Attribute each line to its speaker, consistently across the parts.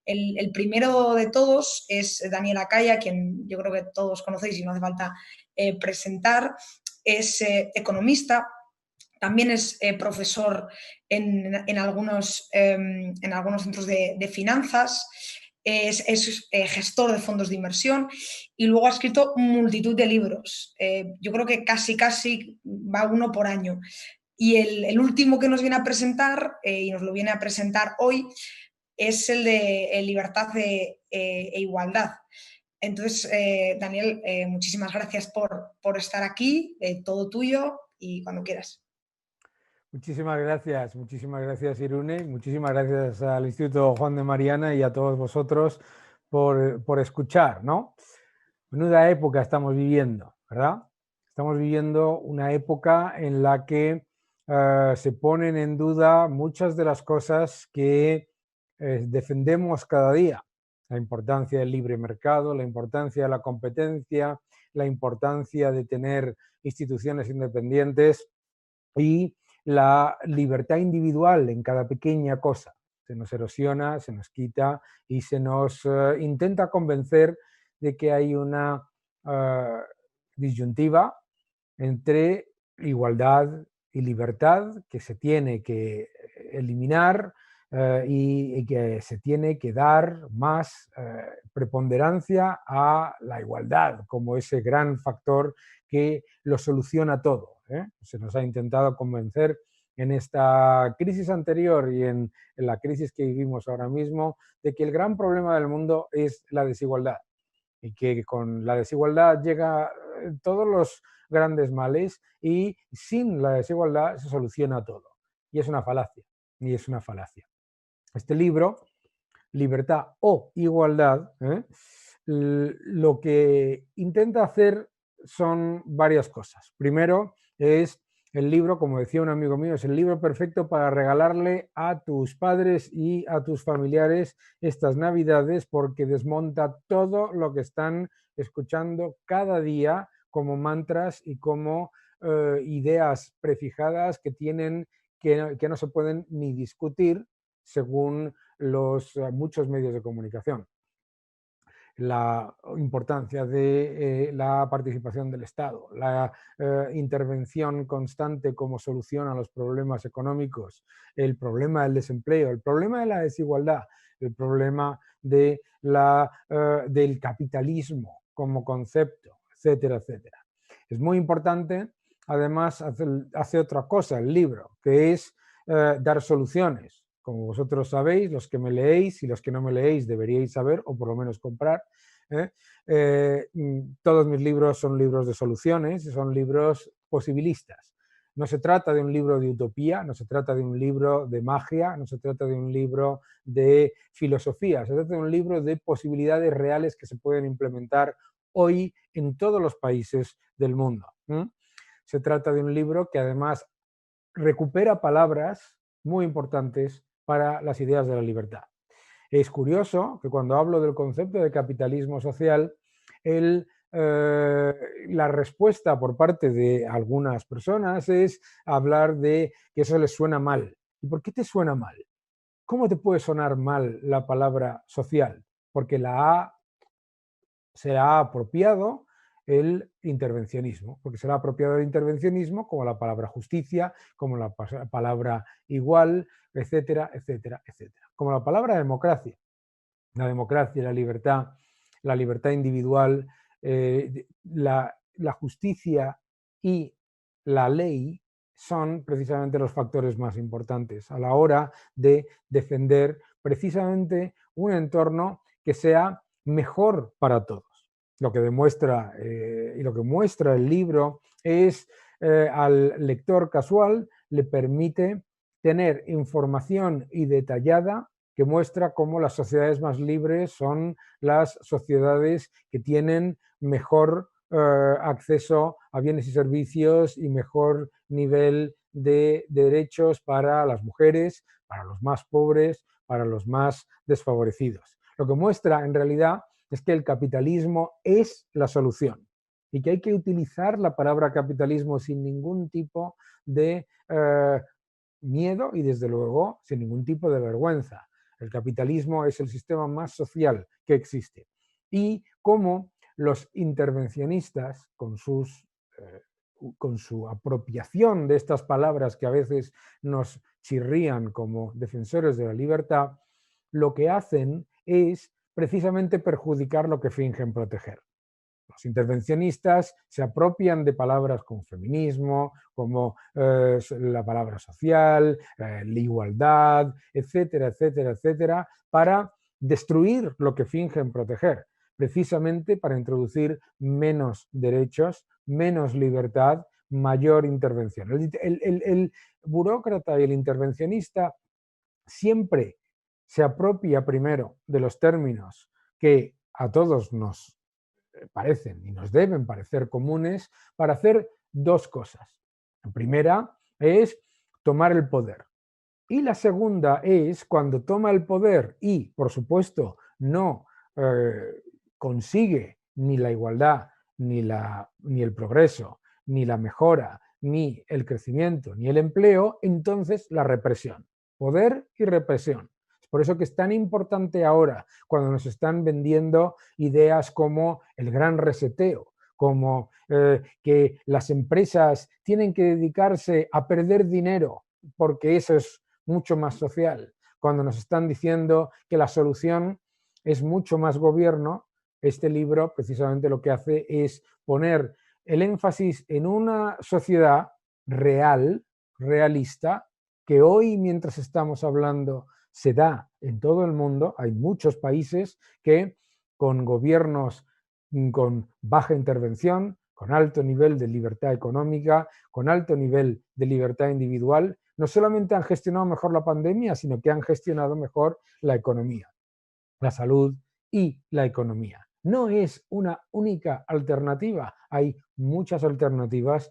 Speaker 1: El primero de todos es Daniel Akaya, quien yo creo que todos conocéis y no hace falta presentar. Es economista, también es profesor en algunos centros de finanzas, es gestor de fondos de inversión y luego ha escrito multitud de libros. Yo creo que casi va uno por año. Y el último que nos viene a presentar, y nos lo viene a presentar hoy, es el de libertad e igualdad. Entonces, Daniel, muchísimas gracias por estar aquí, todo tuyo y cuando quieras.
Speaker 2: Muchísimas gracias Irune, muchísimas gracias al Instituto Juan de Mariana y a todos vosotros por escuchar, ¿no? Menuda época estamos viviendo, ¿verdad? Estamos viviendo una época en la que se ponen en duda muchas de las cosas que defendemos cada día. La importancia del libre mercado, la importancia de la competencia, la importancia de tener instituciones independientes y la libertad individual en cada pequeña cosa. Se nos erosiona, se nos quita y se nos intenta convencer de que hay una disyuntiva entre igualdad y libertad que se tiene que eliminar y que se tiene que dar más preponderancia a la igualdad como ese gran factor que lo soluciona todo. Se nos ha intentado convencer en esta crisis anterior y en la crisis que vivimos ahora mismo de que el gran problema del mundo es la desigualdad y que con la desigualdad llega todos los grandes males y sin la desigualdad se soluciona todo. Y es una falacia, y es una falacia. Este libro, Libertad o Igualdad, lo que intenta hacer son varias cosas. Primero, es el libro, como decía un amigo mío, es el libro perfecto para regalarle a tus padres y a tus familiares estas Navidades porque desmonta todo lo que están escuchando cada día como mantras y como ideas prefijadas que tienen que no se pueden ni discutir según los muchos medios de comunicación. La importancia de la participación del Estado, la intervención constante como solución a los problemas económicos, el problema del desempleo, el problema de la desigualdad, el problema de del capitalismo como concepto, etcétera, etcétera. Es muy importante, además, hace otra cosa el libro, que es dar soluciones. Como vosotros sabéis, los que me leéis y los que no me leéis deberíais saber, o por lo menos comprar, todos mis libros son libros de soluciones, son libros posibilistas. No se trata de un libro de utopía, no se trata de un libro de magia, no se trata de un libro de filosofía, se trata de un libro de posibilidades reales que se pueden implementar hoy en todos los países del mundo. Se trata de un libro que además recupera palabras muy importantes para las ideas de la libertad. Es curioso que cuando hablo del concepto de capitalismo social, la respuesta por parte de algunas personas es hablar de que eso les suena mal. ¿Y por qué te suena mal? ¿Cómo te puede sonar mal la palabra social? Porque se ha apropiado el intervencionismo, porque se le ha apropiado el intervencionismo como la palabra justicia, como la palabra igual, etcétera, etcétera, etcétera. Como la palabra democracia. La democracia, la libertad individual, la justicia y la ley son precisamente los factores más importantes a la hora de defender precisamente un entorno que sea mejor para todos. Lo que demuestra y lo que muestra el libro es al lector casual le permite tener información y detallada que muestra cómo las sociedades más libres son las sociedades que tienen mejor acceso a bienes y servicios y mejor nivel de derechos para las mujeres, para los más pobres, para los más desfavorecidos. Lo que muestra en realidad es que el capitalismo es la solución y que hay que utilizar la palabra capitalismo sin ningún tipo de miedo y desde luego sin ningún tipo de vergüenza. El capitalismo es el sistema más social que existe. Y cómo los intervencionistas, con su apropiación de estas palabras que a veces nos chirrían como defensores de la libertad, lo que hacen es precisamente perjudicar lo que fingen proteger. Los intervencionistas se apropian de palabras como feminismo, como la palabra social, la igualdad, etcétera, etcétera, etcétera, para destruir lo que fingen proteger, precisamente para introducir menos derechos, menos libertad, mayor intervención. El burócrata y el intervencionista siempre se apropia primero de los términos que a todos nos parecen y nos deben parecer comunes para hacer dos cosas. La primera es tomar el poder. Y la segunda es cuando toma el poder y, por supuesto, no consigue ni la igualdad, ni el progreso, ni la mejora, ni el crecimiento, ni el empleo, entonces la represión. Poder y represión. Es por eso que es tan importante ahora, cuando nos están vendiendo ideas como el gran reseteo, como que las empresas tienen que dedicarse a perder dinero, porque eso es mucho más social, cuando nos están diciendo que la solución es mucho más gobierno. Este libro precisamente lo que hace es poner el énfasis en una sociedad real, realista, que hoy, mientras estamos hablando, se da en todo el mundo. Hay muchos países que con gobiernos con baja intervención, con alto nivel de libertad económica, con alto nivel de libertad individual, no solamente han gestionado mejor la pandemia, sino que han gestionado mejor la economía, la salud y la economía. No es una única alternativa, hay muchas alternativas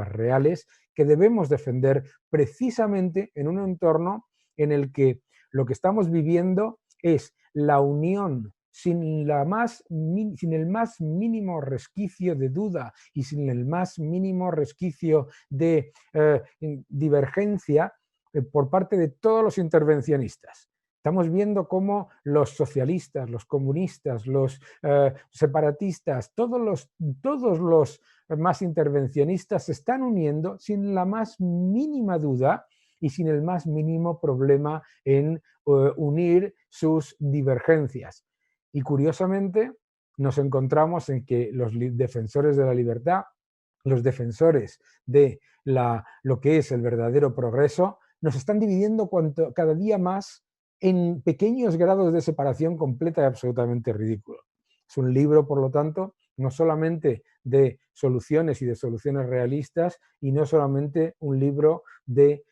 Speaker 2: reales que debemos defender precisamente en un entorno en el que lo que estamos viviendo es la unión sin el más mínimo resquicio de duda y sin el más mínimo resquicio de divergencia por parte de todos los intervencionistas. Estamos viendo cómo los socialistas, los comunistas, los separatistas, todos los más intervencionistas se están uniendo sin la más mínima duda y sin el más mínimo problema en unir sus divergencias. Y curiosamente nos encontramos en que los defensores de la libertad, los defensores de lo que es el verdadero progreso, nos están dividiendo cada día más en pequeños grados de separación completa y absolutamente ridículo. Es un libro, por lo tanto, no solamente de soluciones y de soluciones realistas, y no solamente un libro de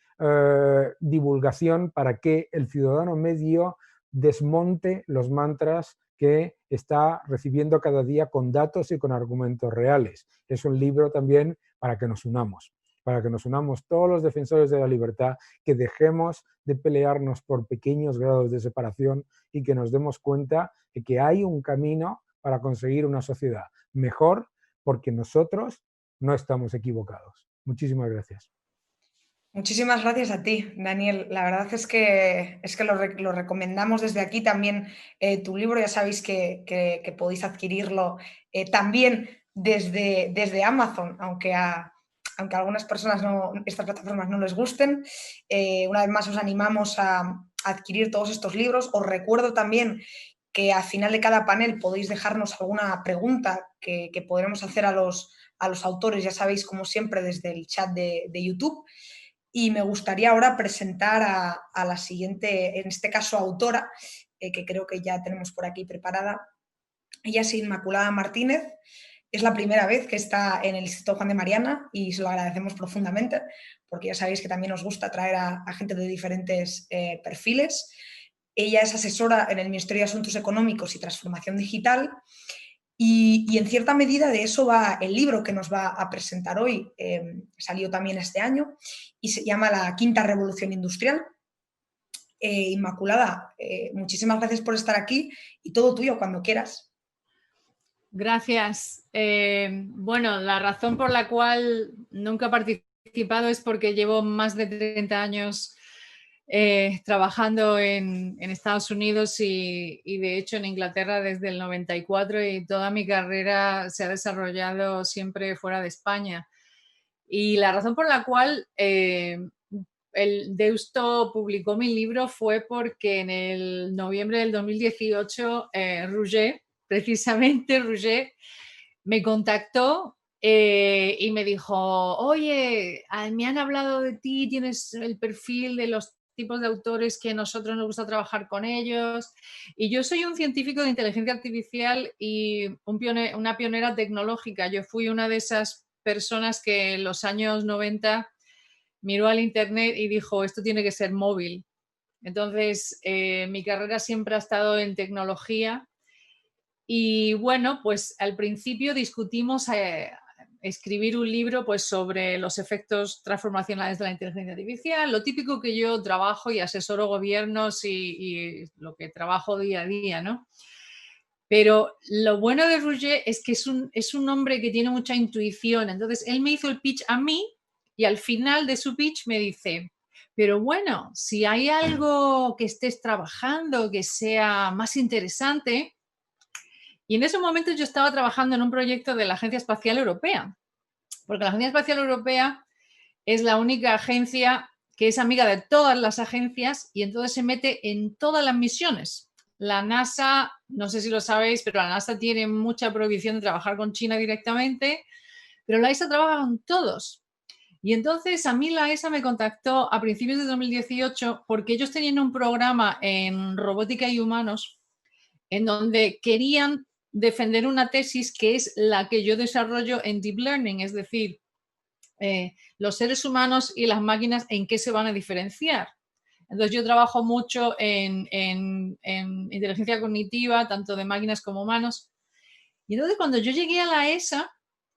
Speaker 2: divulgación para que el ciudadano medio desmonte los mantras que está recibiendo cada día con datos y con argumentos reales. Es un libro también para que nos unamos todos los defensores de la libertad, que dejemos de pelearnos por pequeños grados de separación y que nos demos cuenta de que hay un camino para conseguir una sociedad mejor, porque nosotros no estamos equivocados. Muchísimas gracias.
Speaker 1: Muchísimas gracias a ti, Daniel. La verdad es que lo recomendamos desde aquí también. Tu libro, ya sabéis que podéis adquirirlo también desde Amazon, aunque a algunas personas estas plataformas no les gusten. Una vez más os animamos a adquirir todos estos libros. Os recuerdo también que al final de cada panel podéis dejarnos alguna pregunta que podremos hacer a los autores, ya sabéis, como siempre, desde el chat de YouTube. Y me gustaría ahora presentar a la siguiente, en este caso, autora, que creo que ya tenemos por aquí preparada. Ella es Inmaculada Martínez. Es la primera vez que está en el Instituto Juan de Mariana y se lo agradecemos profundamente, porque ya sabéis que también nos gusta traer a gente de diferentes perfiles. Ella es asesora en el Ministerio de Asuntos Económicos y Transformación Digital. Y en cierta medida de eso va el libro que nos va a presentar hoy. Salió también este año y se llama La Quinta Revolución Industrial. Inmaculada, muchísimas gracias por estar aquí y todo tuyo cuando quieras.
Speaker 3: Gracias. Bueno, la razón por la cual nunca he participado es porque llevo más de 30 años trabajando en Estados Unidos y de hecho en Inglaterra desde el 94 y toda mi carrera se ha desarrollado siempre fuera de España. Y la razón por la cual el Deusto publicó mi libro fue porque en el noviembre del 2018 Roger, precisamente Roger, me contactó y me dijo, oye, me han hablado de ti, tienes el perfil de los tipos de autores que a nosotros nos gusta trabajar con ellos. Y yo soy un científico de inteligencia artificial y una pionera tecnológica. Yo fui una de esas personas que en los años 90 miró al Internet y dijo, esto tiene que ser móvil. Entonces, mi carrera siempre ha estado en tecnología. Y bueno, pues al principio discutimos escribir un libro pues, sobre los efectos transformacionales de la inteligencia artificial, lo típico que yo trabajo y asesoro gobiernos y lo que trabajo día a día, ¿no? Pero lo bueno de Roger es que es un hombre que tiene mucha intuición. Entonces, él me hizo el pitch a mí y al final de su pitch me dice, pero bueno, si hay algo que estés trabajando que sea más interesante. Y en ese momento yo estaba trabajando en un proyecto de la Agencia Espacial Europea, porque la Agencia Espacial Europea es la única agencia que es amiga de todas las agencias y entonces se mete en todas las misiones. La NASA, no sé si lo sabéis, pero la NASA tiene mucha prohibición de trabajar con China directamente, pero la ESA trabaja con todos. Y entonces a mí la ESA me contactó a principios de 2018 porque ellos tenían un programa en robótica y humanos en donde querían defender una tesis que es la que yo desarrollo en Deep Learning, es decir, los seres humanos y las máquinas, ¿en qué se van a diferenciar? Entonces yo trabajo mucho en inteligencia cognitiva, tanto de máquinas como humanos. Y entonces cuando yo llegué a la ESA,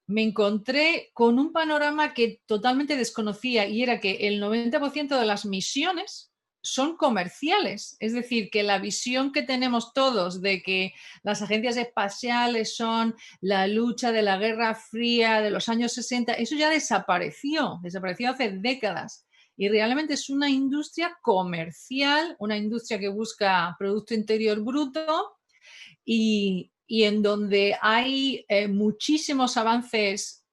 Speaker 3: me encontré con un panorama que totalmente desconocía y era que el 90% de las misiones son comerciales. Es decir, que la visión que tenemos todos de que las agencias espaciales son la lucha de la Guerra Fría de los años 60, eso ya desapareció hace décadas. Y realmente es una industria comercial, una industria que busca Producto Interior Bruto y en donde hay muchísimos avances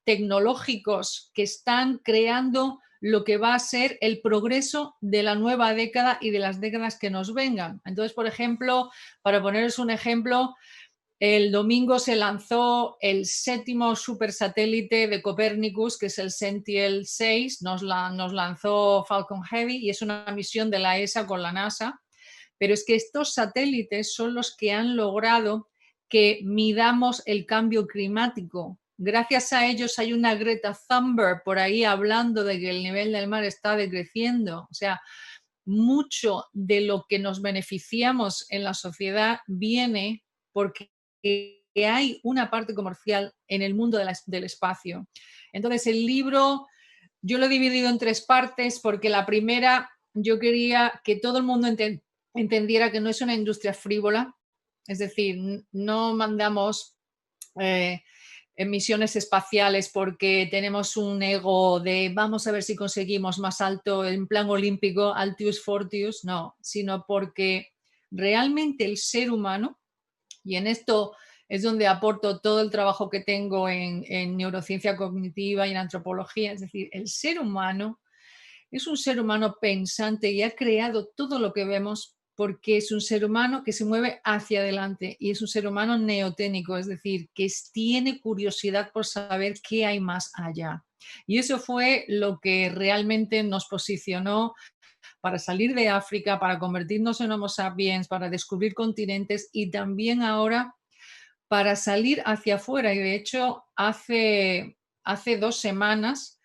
Speaker 3: tecnológicos que están creando lo que va a ser el progreso de la nueva década y de las décadas que nos vengan. Entonces, por ejemplo, para poneros un ejemplo, el domingo se lanzó el 7º supersatélite de Copernicus, que es el Sentinel 6, nos lanzó Falcon Heavy y es una misión de la ESA con la NASA. Pero es que estos satélites son los que han logrado que midamos el cambio climático. Gracias a ellos hay una Greta Thunberg por ahí hablando de que el nivel del mar está decreciendo. O sea, mucho de lo que nos beneficiamos en la sociedad viene porque hay una parte comercial en el mundo del espacio. Entonces, el libro yo lo he dividido en 3 partes porque la primera yo quería que todo el mundo entendiera que no es una industria frívola, es decir, no mandamos misiones espaciales porque tenemos un ego de vamos a ver si conseguimos más alto en plan olímpico, Altius Fortius, no, sino porque realmente el ser humano, y en esto es donde aporto todo el trabajo que tengo en neurociencia cognitiva y en antropología, es decir, el ser humano es un ser humano pensante y ha creado todo lo que vemos porque es un ser humano que se mueve hacia adelante y es un ser humano neoténico, es decir, que tiene curiosidad por saber qué hay más allá. Y eso fue lo que realmente nos posicionó para salir de África, para convertirnos en Homo sapiens, para descubrir continentes y también ahora para salir hacia afuera. Y de hecho, hace 2 semanas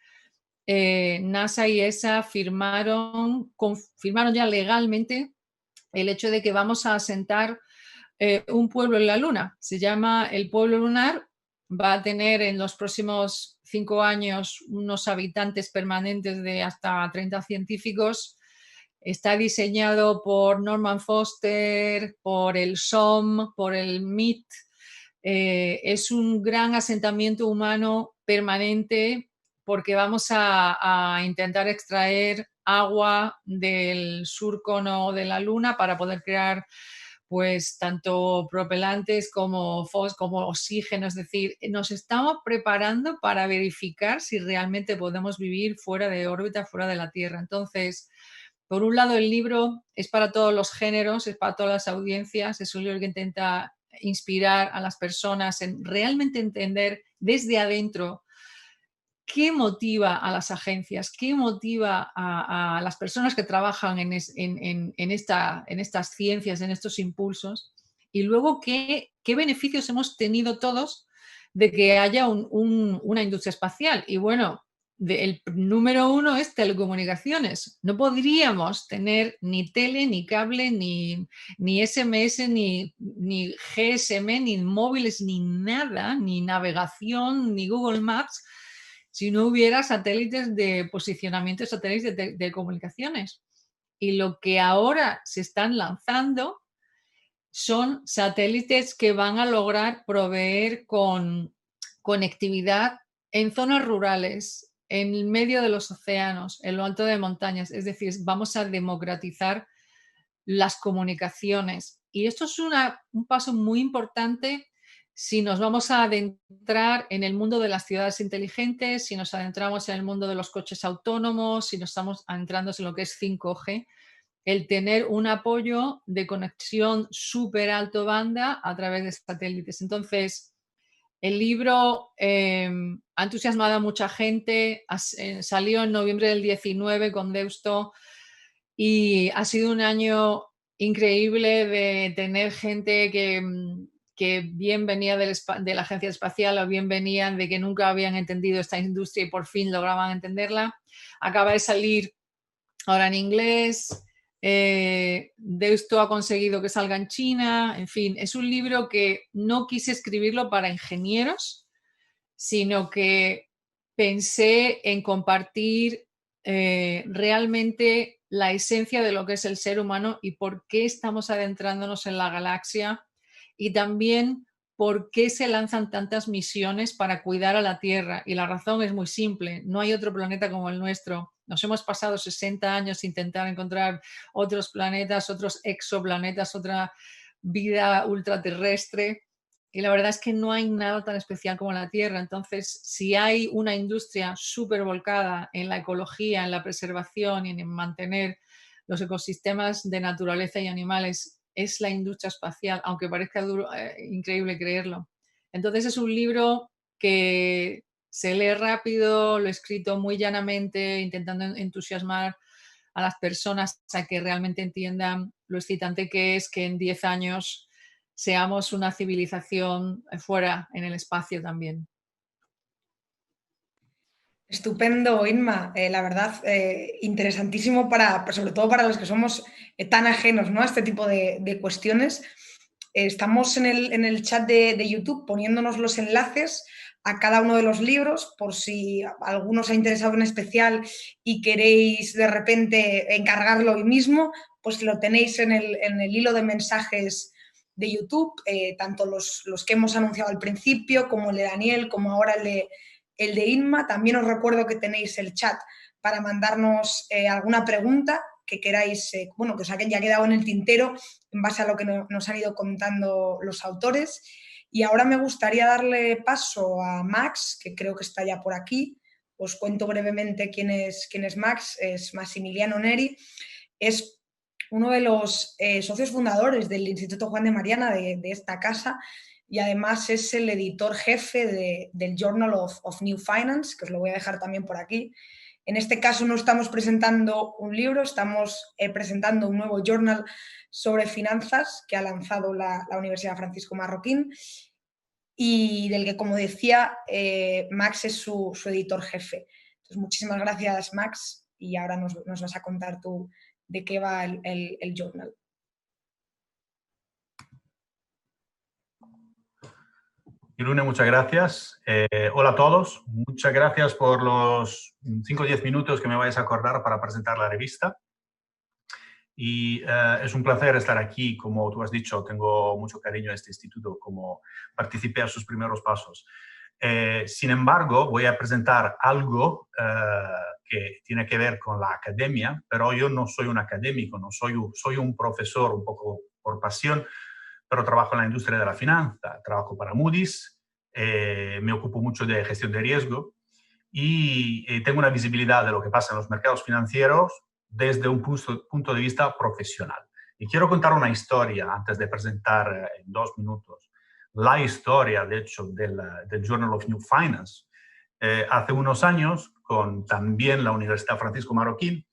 Speaker 3: NASA y ESA firmaron ya legalmente el hecho de que vamos a asentar un pueblo en la Luna. Se llama el Pueblo Lunar. Va a tener en los próximos 5 años unos habitantes permanentes de hasta 30 científicos. Está diseñado por Norman Foster, por el SOM, por el MIT. Es un gran asentamiento humano permanente porque vamos a intentar extraer agua del surcono de la Luna para poder crear pues tanto propelantes como oxígeno, es decir, nos estamos preparando para verificar si realmente podemos vivir fuera de órbita, fuera de la Tierra. Entonces, por un lado, el libro es para todos los géneros, es para todas las audiencias, es un libro que intenta inspirar a las personas en realmente entender desde adentro qué motiva a las agencias, qué motiva a las personas que trabajan en estas ciencias, en estos impulsos, y luego qué beneficios hemos tenido todos de que haya una industria espacial. Y bueno, el número uno es telecomunicaciones. No podríamos tener ni tele, ni cable, ni SMS, ni GSM, ni móviles, ni nada, ni navegación, ni Google Maps, si no hubiera satélites de posicionamiento de satélites de comunicaciones. Y lo que ahora se están lanzando son satélites que van a lograr proveer con conectividad en zonas rurales, en el medio de los océanos, en lo alto de montañas. Es decir, vamos a democratizar las comunicaciones. Y esto es un paso muy importante si nos vamos a adentrar en el mundo de las ciudades inteligentes, si nos adentramos en el mundo de los coches autónomos, si nos estamos adentrando en lo que es 5G, el tener un apoyo de conexión súper alto banda a través de satélites. Entonces, el libro ha entusiasmado a mucha gente, salió en noviembre del 19 con Deusto y ha sido un año increíble de tener gente que bien venía de la agencia espacial o bien venían de que nunca habían entendido esta industria y por fin lograban entenderla. Acaba de salir ahora en inglés. Deusto ha conseguido que salga en China. En fin, es un libro que no quise escribirlo para ingenieros, sino que pensé en compartir realmente la esencia de lo que es el ser humano y por qué estamos adentrándonos en la galaxia, y también por qué se lanzan tantas misiones para cuidar a la Tierra. Y la razón es muy simple: no hay otro planeta como el nuestro. Nos hemos pasado 60 años intentar encontrar otros planetas, otros exoplanetas, otra vida ultraterrestre, y la verdad es que no hay nada tan especial como la Tierra. Entonces, si hay una industria súper volcada en la ecología, en la preservación y en mantener los ecosistemas de naturaleza y animales, es la industria espacial, aunque parezca increíble creerlo. Entonces, es un libro que se lee rápido, lo he escrito muy llanamente, intentando entusiasmar a las personas a que realmente entiendan lo excitante que es que en 10 años seamos una civilización fuera en el espacio también.
Speaker 1: Estupendo, Inma. La verdad, interesantísimo sobre todo para los que somos tan ajenos, ¿no?, a este tipo de cuestiones. Estamos en el chat de YouTube poniéndonos los enlaces a cada uno de los libros, por si alguno os ha interesado en especial y queréis de repente encargarlo hoy mismo, pues lo tenéis en el hilo de mensajes de YouTube, tanto los que hemos anunciado al principio, como el de Daniel, como ahora el de Inma. También os recuerdo que tenéis el chat para mandarnos alguna pregunta que queráis, que os haya quedado en el tintero en base a lo que nos han ido contando los autores. Y ahora me gustaría darle paso a Max, que creo que está ya por aquí. Os cuento brevemente quién es Max. Es Massimiliano Neri. Es uno de los socios fundadores del Instituto Juan de Mariana, de esta casa, y además es el editor jefe del Journal of New Finance, que os lo voy a dejar también por aquí. En este caso no estamos presentando un libro, estamos presentando un nuevo journal sobre finanzas que ha lanzado la Universidad Francisco Marroquín y del que, como decía, Max es su editor jefe. Entonces, muchísimas gracias, Max, y ahora nos vas a contar tú de qué va el journal.
Speaker 4: Irune, muchas gracias. Hola a todos. Muchas gracias por los 5 o 10 minutos que me vais a acordar para presentar la revista. Y es un placer estar aquí. Como tú has dicho, tengo mucho cariño a este instituto, como participé a sus primeros pasos. Sin embargo, voy a presentar algo que tiene que ver con la academia, pero yo no soy un académico, no soy un profesor un poco por pasión, pero trabajo en la industria de la finanza, trabajo para Moody's, me ocupo mucho de gestión de riesgo y tengo una visibilidad de lo que pasa en los mercados financieros desde un punto de vista profesional. Y quiero contar una historia antes de presentar en 2 minutos la historia, de hecho, del Journal of New Finance. Hace unos años, con también la Universidad Francisco Marroquín,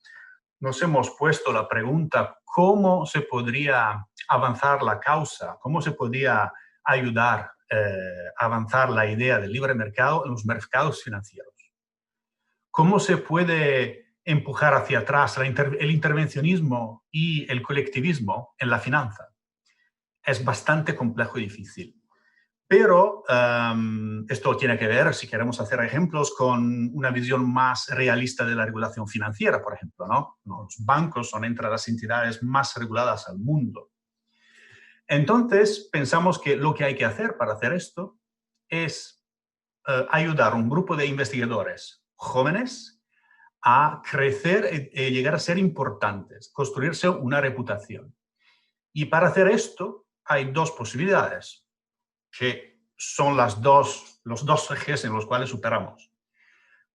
Speaker 4: nos hemos puesto la pregunta cómo se podría avanzar la causa, cómo se podría ayudar a avanzar la idea del libre mercado en los mercados financieros. ¿Cómo se puede empujar hacia atrás el intervencionismo y el colectivismo en la finanza? Es bastante complejo y difícil. Pero esto tiene que ver, si queremos hacer ejemplos, con una visión más realista de la regulación financiera, por ejemplo, ¿no? Los bancos son entre las entidades más reguladas al mundo. Entonces, pensamos que lo que hay que hacer para hacer esto es ayudar a un grupo de investigadores jóvenes a crecer y llegar a ser importantes, construirse una reputación. Y para hacer esto hay 2 posibilidades, que son los dos ejes en los cuales operamos.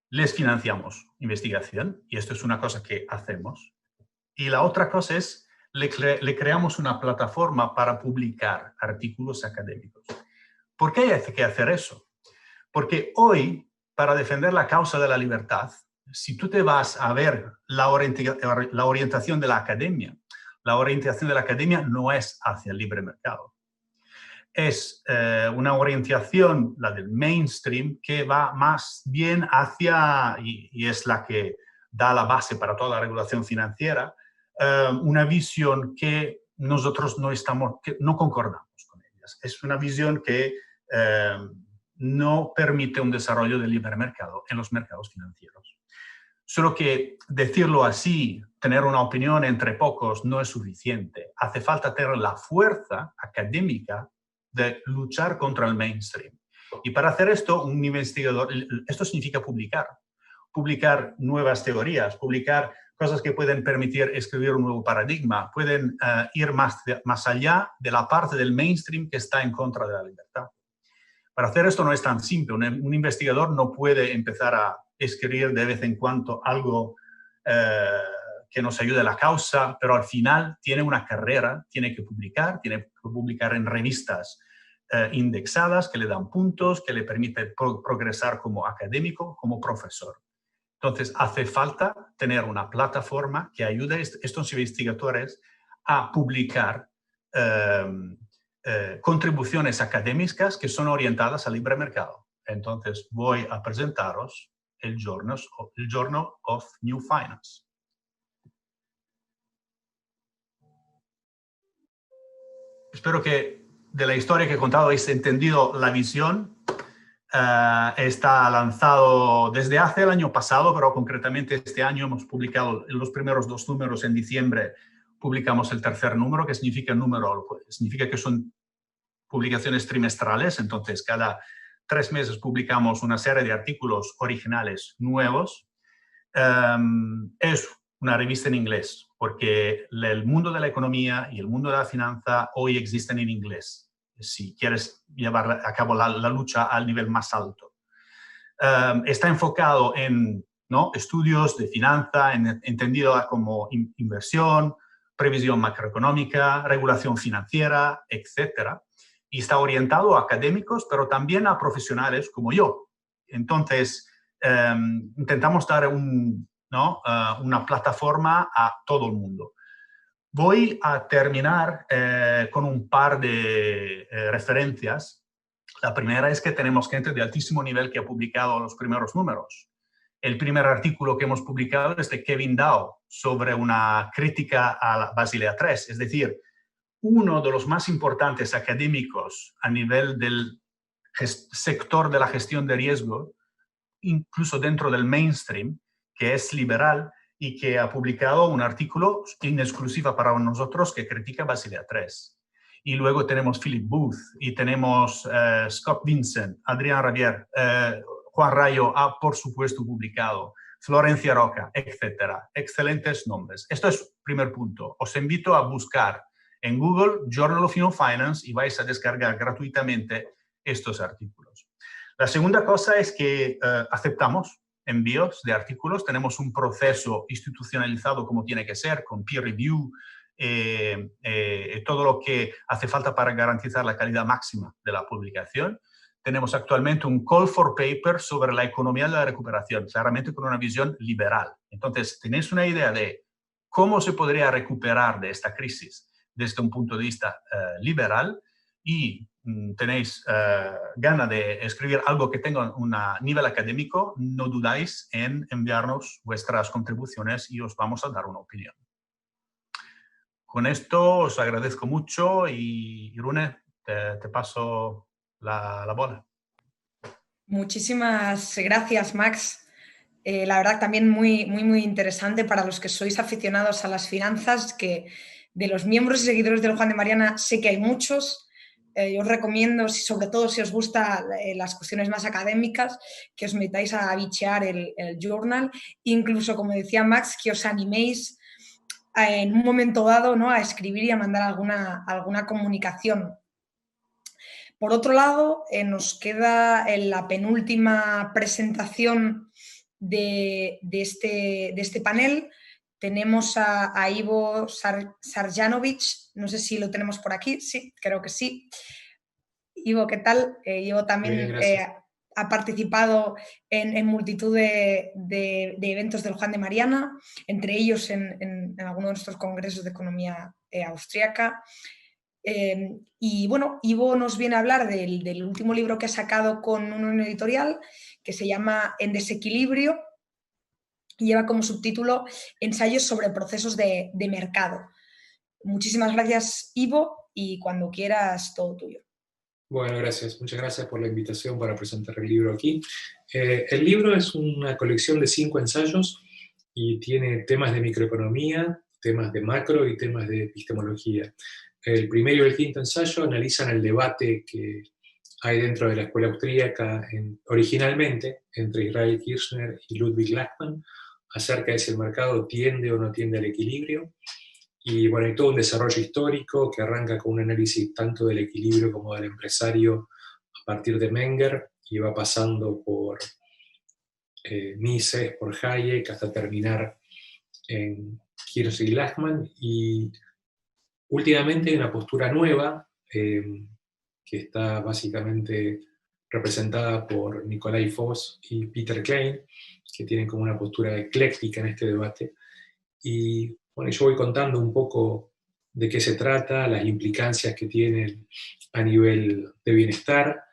Speaker 4: Les financiamos investigación, y esto es una cosa que hacemos. Y la otra cosa es, le creamos una plataforma para publicar artículos académicos. ¿Por qué hay que hacer eso? Porque hoy, para defender la causa de la libertad, si tú te vas a ver la orientación de la academia no es hacia el libre mercado. Es una orientación, la del mainstream, que va más bien hacia, y es la que da la base para toda la regulación financiera, una visión que nosotros no concordamos con ellas. Es una visión que no permite un desarrollo del libre mercado en los mercados financieros. Solo que decirlo así, tener una opinión entre pocos, no es suficiente. Hace falta tener la fuerza académica de luchar contra el mainstream. Y para hacer esto, un investigador, esto significa publicar nuevas teorías, publicar cosas que pueden permitir escribir un nuevo paradigma, pueden ir más allá de la parte del mainstream que está en contra de la libertad. Para hacer esto no es tan simple. Un investigador no puede empezar a escribir de vez en cuando algo que nos ayude a la causa, pero al final tiene una carrera, tiene que publicar en revistas indexadas que le dan puntos, que le permiten progresar como académico, como profesor. Entonces, hace falta tener una plataforma que ayude a estos investigadores a publicar contribuciones académicas que son orientadas al libre mercado. Entonces, voy a presentaros el Journal of New Finance. Espero que de la historia que he contado habéis entendido la visión. Está lanzado desde hace el año pasado, pero concretamente este año hemos publicado los primeros 2 números en diciembre. Publicamos el 3er número, que significa que son publicaciones trimestrales. Entonces, cada 3 meses publicamos una serie de artículos originales nuevos. Es una revista en inglés, porque el mundo de la economía y el mundo de la finanza hoy existen en inglés, si quieres llevar a cabo la lucha al nivel más alto. Está enfocado en estudios de finanza, entendido como inversión, previsión macroeconómica, regulación financiera, etc. Y está orientado a académicos, pero también a profesionales como yo. Entonces, intentamos dar una plataforma a todo el mundo. Voy a terminar con un par de referencias. La primera es que tenemos gente de altísimo nivel que ha publicado los primeros números. El primer artículo que hemos publicado es de Kevin Dow sobre una crítica a la Basilea III, es decir, uno de los más importantes académicos a nivel del sector de la gestión de riesgo, incluso dentro del mainstream, que es liberal y que ha publicado un artículo en exclusiva para nosotros que critica Basilea III. Y luego tenemos Philip Booth y tenemos Scott Vincent, Adrián Rabier, Juan Rayo ha, por supuesto, publicado, Florencia Roca, etcétera. Excelentes nombres. Esto es el primer punto. Os invito a buscar en Google Journal of Inno Finance y vais a descargar gratuitamente estos artículos. La segunda cosa es que aceptamos envíos de artículos, tenemos un proceso institucionalizado como tiene que ser, con peer review, todo lo que hace falta para garantizar la calidad máxima de la publicación. Tenemos actualmente un call for paper sobre la economía de la recuperación, claramente con una visión liberal. Entonces, tenéis una idea de cómo se podría recuperar de esta crisis desde un punto de vista liberal y tenéis ganas de escribir algo que tenga un nivel académico, no dudáis en enviarnos vuestras contribuciones y os vamos a dar una opinión. Con esto os agradezco mucho y Rune, te paso la bola.
Speaker 1: Muchísimas gracias, Max. La verdad también muy interesante para los que sois aficionados a las finanzas, que de los miembros y seguidores del Juan de Mariana sé que hay muchos. Yo os recomiendo, sobre todo si os gustan las cuestiones más académicas, que os metáis a bichear el journal, incluso, como decía Max, que os animéis en un momento dado, ¿no?, a escribir y a mandar alguna comunicación. Por otro lado, nos queda en la penúltima presentación de este panel. Tenemos a Ivo Sarjanovic, no sé si lo tenemos por aquí, sí, creo que sí. Ivo, ¿qué tal? Ivo también ha participado en multitud de eventos del Juan de Mariana, entre ellos en algunos de nuestros congresos de economía austríaca. Y bueno, Ivo nos viene a hablar del último libro que ha sacado con una editorial que se llama En desequilibrio y lleva como subtítulo Ensayos sobre procesos de mercado. Muchísimas gracias, Ivo, y cuando quieras, todo tuyo.
Speaker 5: Bueno, gracias. Muchas gracias por la invitación para presentar el libro aquí. El libro es una colección de 5 ensayos y tiene temas de microeconomía, temas de macro y temas de epistemología. El primero y el quinto ensayo analizan el debate que hay dentro de la escuela austríaca originalmente entre Israel Kirchner y Ludwig Lachmann acerca de si el mercado tiende o no tiende al equilibrio. Y bueno, hay todo un desarrollo histórico que arranca con un análisis tanto del equilibrio como del empresario a partir de Menger y va pasando por Mises, por Hayek, hasta terminar en Kirchner y Lachmann. Y últimamente hay una postura nueva que está básicamente representada por Nikolai Voss y Peter Klein, que tienen como una postura ecléctica en este debate. Y bueno, yo voy contando un poco de qué se trata, las implicancias que tienen a nivel de bienestar.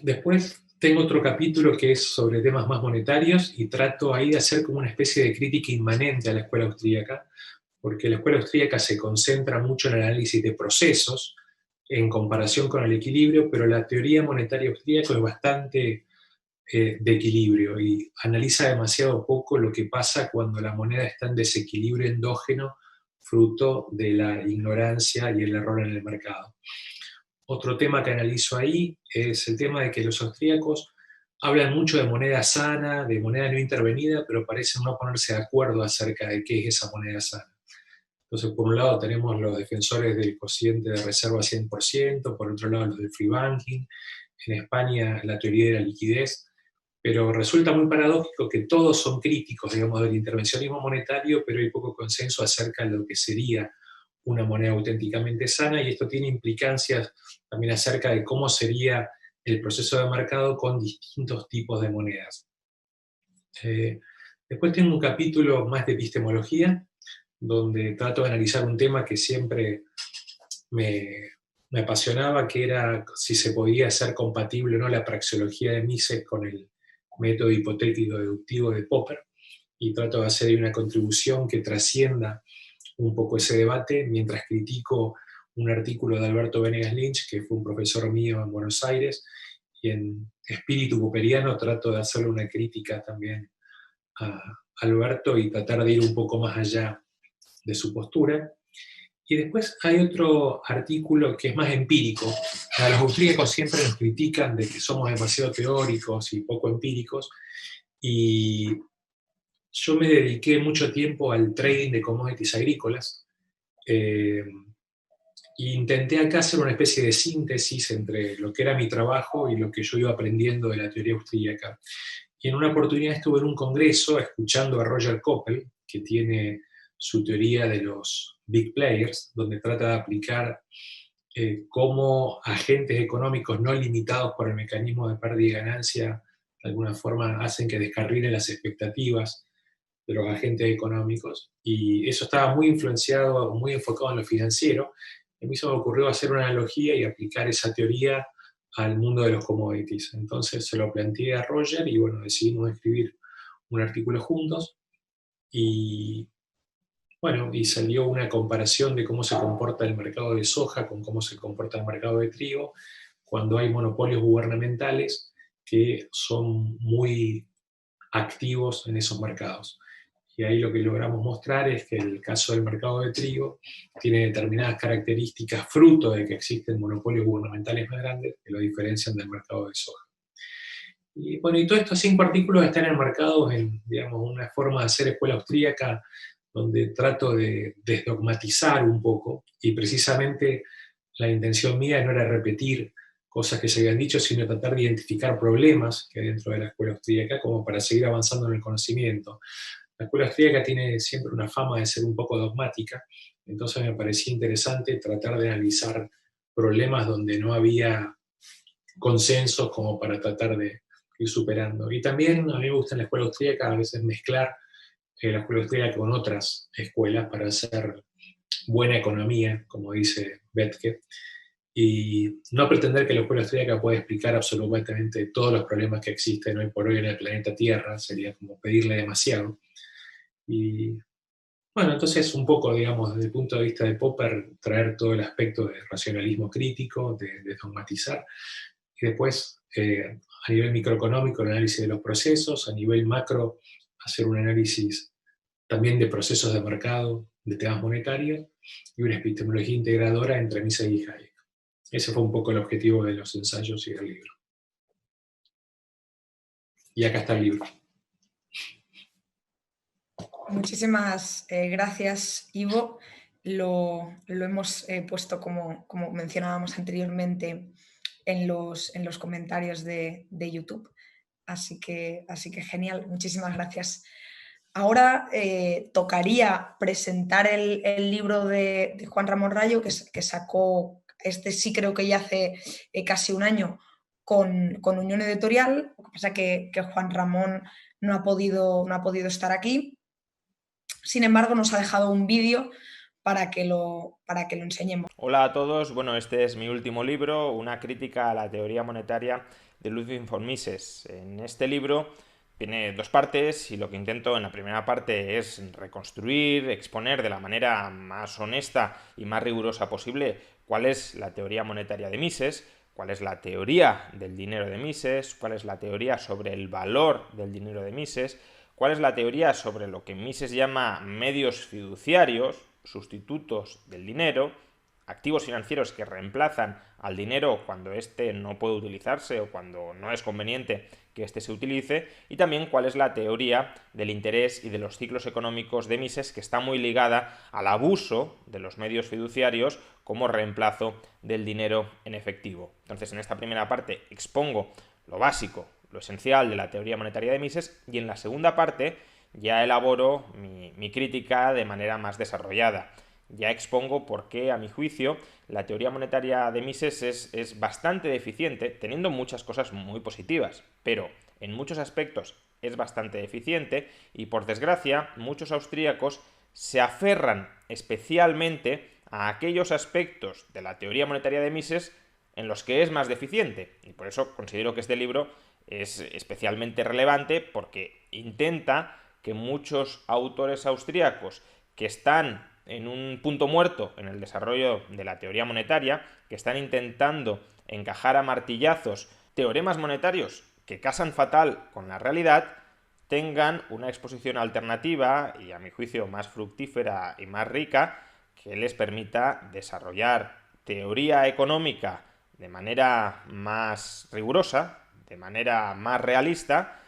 Speaker 5: Después tengo otro capítulo que es sobre temas más monetarios y trato ahí de hacer como una especie de crítica inmanente a la escuela austríaca, porque la escuela austríaca se concentra mucho en el análisis de procesos en comparación con el equilibrio, pero la teoría monetaria austríaca es bastante de equilibrio y analiza demasiado poco lo que pasa cuando la moneda está en desequilibrio endógeno fruto de la ignorancia y el error en el mercado. Otro tema que analizo ahí es el tema de que los austríacos hablan mucho de moneda sana, de moneda no intervenida, pero parecen no ponerse de acuerdo acerca de qué es esa moneda sana. Entonces, por un lado tenemos los defensores del cociente de reserva 100%, por otro lado los del free banking, en España la teoría de la liquidez, pero resulta muy paradójico que todos son críticos, digamos, del intervencionismo monetario, pero hay poco consenso acerca de lo que sería una moneda auténticamente sana, y esto tiene implicancias también acerca de cómo sería el proceso de mercado con distintos tipos de monedas. Después tengo un capítulo más de epistemología, donde trato de analizar un tema que siempre me apasionaba, que era si se podía hacer compatible o no la praxeología de Mises con el método hipotético deductivo de Popper, y trato de hacer una contribución que trascienda un poco ese debate, mientras critico un artículo de Alberto Venegas Lynch, que fue un profesor mío en Buenos Aires, y en espíritu popperiano trato de hacerle una crítica también a Alberto y tratar de ir un poco más allá de su postura. Y después hay otro artículo que es más empírico. A los austríacos siempre nos critican de que somos demasiado teóricos y poco empíricos, y yo me dediqué mucho tiempo al trading de commodities agrícolas. Intenté acá hacer una especie de síntesis entre lo que era mi trabajo y lo que yo iba aprendiendo de la teoría austríaca. Y en una oportunidad estuve en un congreso escuchando a Roger Koppel, que tiene su teoría de los big players, donde trata de aplicar cómo agentes económicos no limitados por el mecanismo de pérdida y ganancia de alguna forma hacen que descarrilen las expectativas de los agentes económicos. Y eso estaba muy influenciado, muy enfocado en lo financiero. A mí se me ocurrió hacer una analogía y aplicar esa teoría al mundo de los commodities. Entonces se lo planteé a Roger y bueno, decidimos escribir un artículo juntos y bueno, y salió una comparación de cómo se comporta el mercado de soja con cómo se comporta el mercado de trigo cuando hay monopolios gubernamentales que son muy activos en esos mercados. Y ahí lo que logramos mostrar es que el caso del mercado de trigo tiene determinadas características fruto de que existen monopolios gubernamentales más grandes que lo diferencian del mercado de soja. Y bueno, y todos estos 5 artículos están enmarcados en, digamos, una forma de hacer escuela austríaca donde trato de desdogmatizar un poco, y precisamente la intención mía no era repetir cosas que se habían dicho, sino tratar de identificar problemas que hay dentro de la escuela austríaca como para seguir avanzando en el conocimiento. La escuela austríaca tiene siempre una fama de ser un poco dogmática, entonces me parecía interesante tratar de analizar problemas donde no había consensos como para tratar de ir superando. Y también a mí me gusta en la escuela austríaca a veces mezclar la escuela austríaca con otras escuelas para hacer buena economía, como dice Bethke, y no pretender que la escuela austríaca pueda explicar absolutamente todos los problemas que existen hoy por hoy en el planeta Tierra, sería como pedirle demasiado. Y bueno, entonces un poco, digamos, desde el punto de vista de Popper, traer todo el aspecto de racionalismo crítico, de dogmatizar, y después a nivel microeconómico el análisis de los procesos, a nivel macro hacer un análisis también de procesos de mercado, de temas monetarios, y una epistemología integradora entre Mises y Hayek. Ese fue un poco el objetivo de los ensayos y del libro. Y acá está el libro.
Speaker 1: Muchísimas gracias, Ivo. Lo hemos puesto, como mencionábamos anteriormente, en los comentarios de YouTube. Así que genial, muchísimas gracias. Ahora tocaría presentar el libro de Juan Ramón Rayo, que sacó, sí creo que ya hace casi un año, con Unión Editorial. Lo que pasa que Juan Ramón no ha podido estar aquí. Sin embargo, nos ha dejado un vídeo para que lo enseñemos.
Speaker 6: Hola a todos, bueno, este es mi último libro, una crítica a la teoría monetaria de Ludwig von Mises. En este libro tiene 2 partes y lo que intento en la primera parte es reconstruir, exponer de la manera más honesta y más rigurosa posible cuál es la teoría monetaria de Mises, cuál es la teoría del dinero de Mises, cuál es la teoría sobre el valor del dinero de Mises, cuál es la teoría sobre lo que Mises llama medios fiduciarios, sustitutos del dinero, activos financieros que reemplazan al dinero cuando éste no puede utilizarse o cuando no es conveniente que éste se utilice, y también cuál es la teoría del interés y de los ciclos económicos de Mises, que está muy ligada al abuso de los medios fiduciarios como reemplazo del dinero en efectivo. Entonces, en esta primera parte expongo lo básico, lo esencial de la teoría monetaria de Mises, y en la segunda parte ya elaboro mi crítica de manera más desarrollada. Ya expongo por qué, a mi juicio, la teoría monetaria de Mises es bastante deficiente, teniendo muchas cosas muy positivas, pero en muchos aspectos es bastante deficiente y, por desgracia, muchos austríacos se aferran especialmente a aquellos aspectos de la teoría monetaria de Mises en los que es más deficiente. Y por eso considero que este libro es especialmente relevante, porque intenta que muchos autores austríacos que están en un punto muerto en el desarrollo de la teoría monetaria, que están intentando encajar a martillazos teoremas monetarios que casan fatal con la realidad, tengan una exposición alternativa y, a mi juicio, más fructífera y más rica, que les permita desarrollar teoría económica de manera más rigurosa, de manera más realista,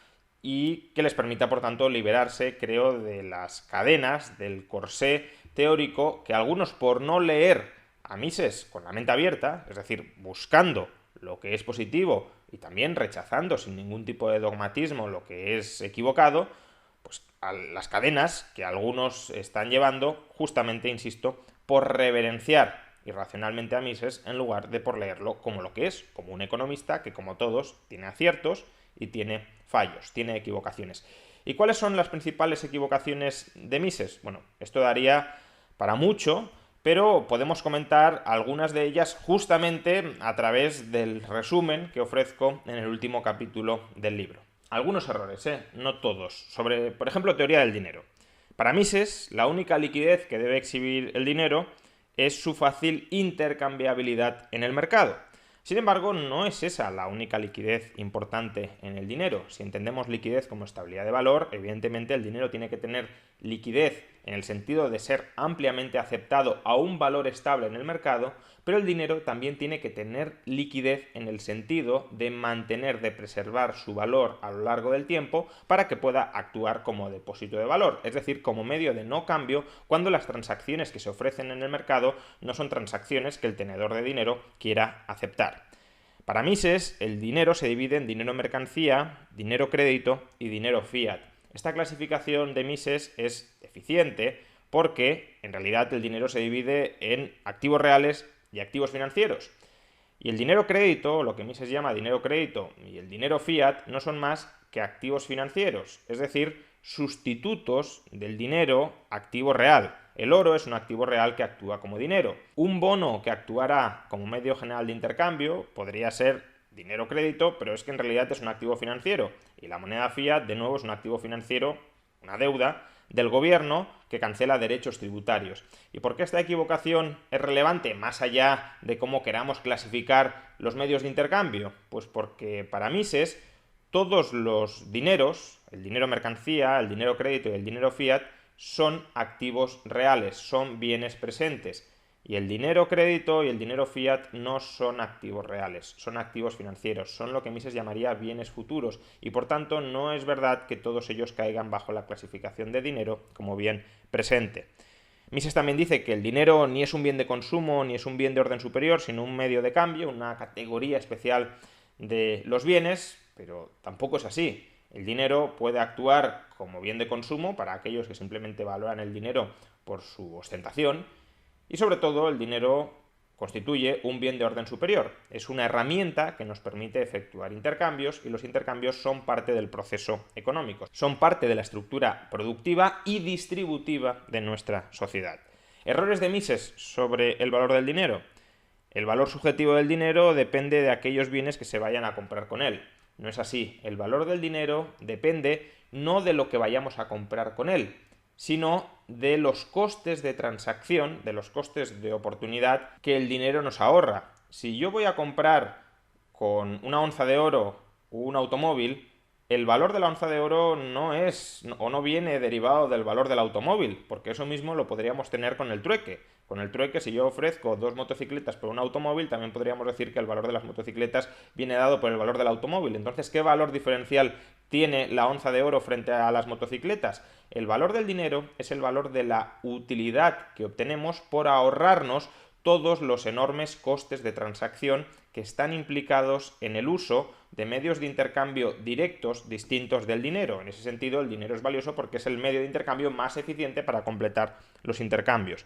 Speaker 6: y que les permita, por tanto, liberarse, creo, de las cadenas, del corsé teórico que algunos, por no leer a Mises con la mente abierta, es decir, buscando lo que es positivo y también rechazando sin ningún tipo de dogmatismo lo que es equivocado, pues a las cadenas que algunos están llevando, justamente, insisto, por reverenciar irracionalmente a Mises en lugar de por leerlo como lo que es, como un economista que, como todos, tiene aciertos y tiene fallos, tiene equivocaciones. ¿Y cuáles son las principales equivocaciones de Mises? Bueno, esto daría para mucho, pero podemos comentar algunas de ellas justamente a través del resumen que ofrezco en el último capítulo del libro. Algunos errores, no todos, sobre, por ejemplo, teoría del dinero. Para Mises, la única liquidez que debe exhibir el dinero es su fácil intercambiabilidad en el mercado. Sin embargo, no es esa la única liquidez importante en el dinero. Si entendemos liquidez como estabilidad de valor, evidentemente el dinero tiene que tener liquidez en el sentido de ser ampliamente aceptado a un valor estable en el mercado, pero el dinero también tiene que tener liquidez en el sentido de mantener, de preservar su valor a lo largo del tiempo para que pueda actuar como depósito de valor, es decir, como medio de no cambio cuando las transacciones que se ofrecen en el mercado no son transacciones que el tenedor de dinero quiera aceptar. Para Mises, el dinero se divide en dinero mercancía, dinero crédito y dinero fiat. Esta clasificación de Mises es eficiente porque en realidad el dinero se divide en activos reales y activos financieros. Y el dinero crédito, lo que Mises llama dinero crédito, y el dinero fiat no son más que activos financieros, es decir, sustitutos del dinero activo real. El oro es un activo real que actúa como dinero. Un bono que actuará como medio general de intercambio podría ser dinero crédito, pero es que en realidad es un activo financiero. Y la moneda fiat, de nuevo, es un activo financiero, una deuda del gobierno que cancela derechos tributarios. ¿Y por qué esta equivocación es relevante más allá de cómo queramos clasificar los medios de intercambio? Pues porque para Mises todos los dineros, el dinero mercancía, el dinero crédito y el dinero fiat, son activos reales, son bienes presentes. Y el dinero crédito y el dinero fiat no son activos reales, son activos financieros, son lo que Mises llamaría bienes futuros y por tanto no es verdad que todos ellos caigan bajo la clasificación de dinero como bien presente. Mises también dice que el dinero ni es un bien de consumo ni es un bien de orden superior, sino un medio de cambio, una categoría especial de los bienes, pero tampoco es así. El dinero puede actuar como bien de consumo para aquellos que simplemente valoran el dinero por su ostentación. Y sobre todo el dinero constituye un bien de orden superior. Es una herramienta que nos permite efectuar intercambios y los intercambios son parte del proceso económico. Son parte de la estructura productiva y distributiva de nuestra sociedad. Errores de Mises sobre el valor del dinero. El valor subjetivo del dinero depende de aquellos bienes que se vayan a comprar con él. No es así. El valor del dinero depende no de lo que vayamos a comprar con él, sino de los costes de transacción, de los costes de oportunidad que el dinero nos ahorra. Si yo voy a comprar con una onza de oro un automóvil, el valor de la onza de oro no es o no viene derivado del valor del automóvil, porque eso mismo lo podríamos tener con el trueque. Con el trueque, si yo ofrezco 2 motocicletas por un automóvil, también podríamos decir que el valor de las motocicletas viene dado por el valor del automóvil. Entonces, ¿qué valor diferencial tiene la onza de oro frente a las motocicletas? El valor del dinero es el valor de la utilidad que obtenemos por ahorrarnos todos los enormes costes de transacción que están implicados en el uso de medios de intercambio directos distintos del dinero. En ese sentido, el dinero es valioso porque es el medio de intercambio más eficiente para completar los intercambios.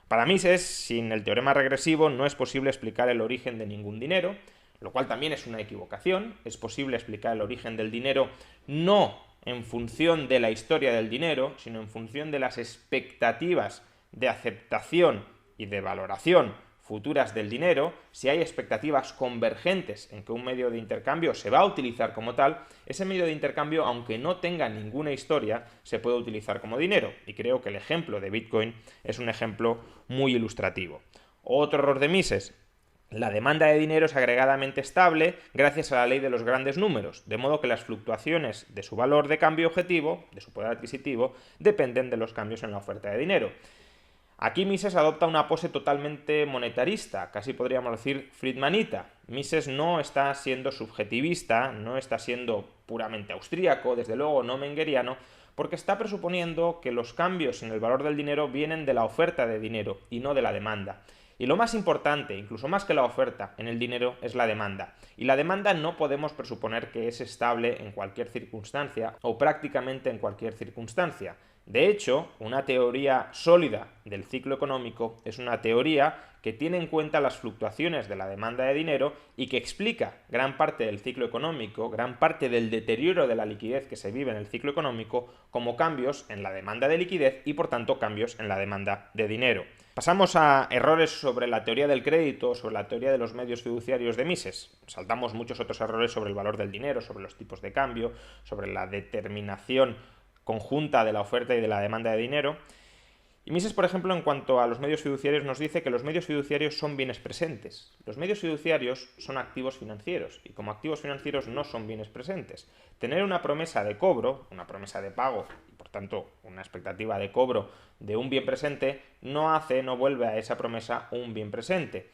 Speaker 6: Para Mises, sin el teorema regresivo, no es posible explicar el origen de ningún dinero, lo cual también es una equivocación. Es posible explicar el origen del dinero no en función de la historia del dinero, sino en función de las expectativas de aceptación y de valoración futuras del dinero. Si hay expectativas convergentes en que un medio de intercambio se va a utilizar como tal, ese medio de intercambio, aunque no tenga ninguna historia, se puede utilizar como dinero. Y creo que el ejemplo de Bitcoin es un ejemplo muy ilustrativo. Otro error de Mises. La demanda de dinero es agregadamente estable gracias a la ley de los grandes números, de modo que las fluctuaciones de su valor de cambio objetivo, de su poder adquisitivo, dependen de los cambios en la oferta de dinero. Aquí Mises adopta una pose totalmente monetarista, casi podríamos decir friedmanita. Mises no está siendo subjetivista, no está siendo puramente austríaco, desde luego no mengeriano, porque está presuponiendo que los cambios en el valor del dinero vienen de la oferta de dinero y no de la demanda. Y lo más importante, incluso más que la oferta en el dinero, es la demanda. Y la demanda no podemos presuponer que es estable en cualquier circunstancia o prácticamente en cualquier circunstancia. De hecho, una teoría sólida del ciclo económico es una teoría que tiene en cuenta las fluctuaciones de la demanda de dinero y que explica gran parte del ciclo económico, gran parte del deterioro de la liquidez que se vive en el ciclo económico como cambios en la demanda de liquidez y por tanto cambios en la demanda de dinero. Pasamos a errores sobre la teoría del crédito, sobre la teoría de los medios fiduciarios de Mises. Saltamos muchos otros errores sobre el valor del dinero, sobre los tipos de cambio, sobre la determinación conjunta de la oferta y de la demanda de dinero. Y Mises, por ejemplo, en cuanto a los medios fiduciarios, nos dice que los medios fiduciarios son bienes presentes. Los medios fiduciarios son activos financieros, y como activos financieros no son bienes presentes. Tener una promesa de cobro, una promesa de pago, y por tanto una expectativa de cobro de un bien presente, no vuelve a esa promesa un bien presente.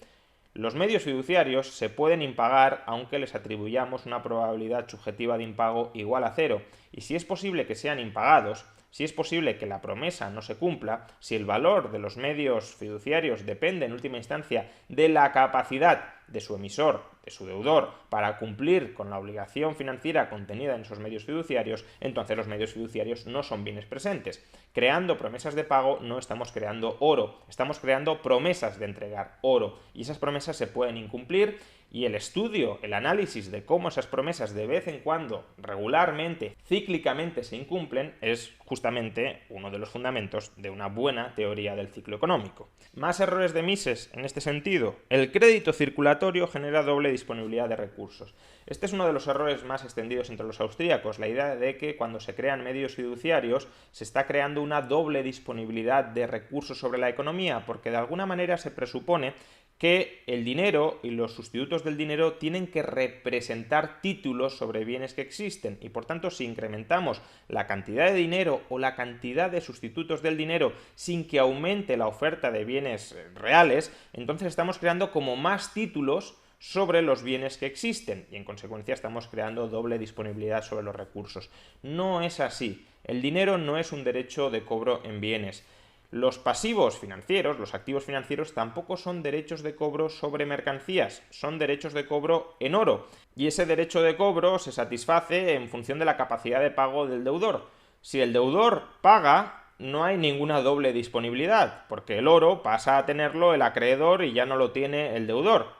Speaker 6: Los medios fiduciarios se pueden impagar aunque les atribuyamos una probabilidad subjetiva de impago igual a 0, y si es posible que sean impagados, si es posible que la promesa no se cumpla, si el valor de los medios fiduciarios depende en última instancia de la capacidad de su emisor, de su deudor, para cumplir con la obligación financiera contenida en esos medios fiduciarios, entonces los medios fiduciarios no son bienes presentes. Creando promesas de pago no estamos creando oro, estamos creando promesas de entregar oro, y esas promesas se pueden incumplir, y el estudio, el análisis de cómo esas promesas de vez en cuando, regularmente, cíclicamente se incumplen, es justamente uno de los fundamentos de una buena teoría del ciclo económico. Más errores de Mises en este sentido. El crédito circulatorio genera doble disponibilidad de recursos. Este es uno de los errores más extendidos entre los austríacos, la idea de que cuando se crean medios fiduciarios se está creando una doble disponibilidad de recursos sobre la economía, porque de alguna manera se presupone que el dinero y los sustitutos del dinero tienen que representar títulos sobre bienes que existen, y por tanto si incrementamos la cantidad de dinero o la cantidad de sustitutos del dinero sin que aumente la oferta de bienes reales, entonces estamos creando como más títulos sobre los bienes que existen y en consecuencia estamos creando doble disponibilidad sobre los recursos. No es así. El dinero no es un derecho de cobro en bienes. Los pasivos financieros, los activos financieros, tampoco son derechos de cobro sobre mercancías, son derechos de cobro en oro. Y ese derecho de cobro se satisface en función de la capacidad de pago del deudor. Si el deudor paga, no hay ninguna doble disponibilidad, porque el oro pasa a tenerlo el acreedor y ya no lo tiene el deudor.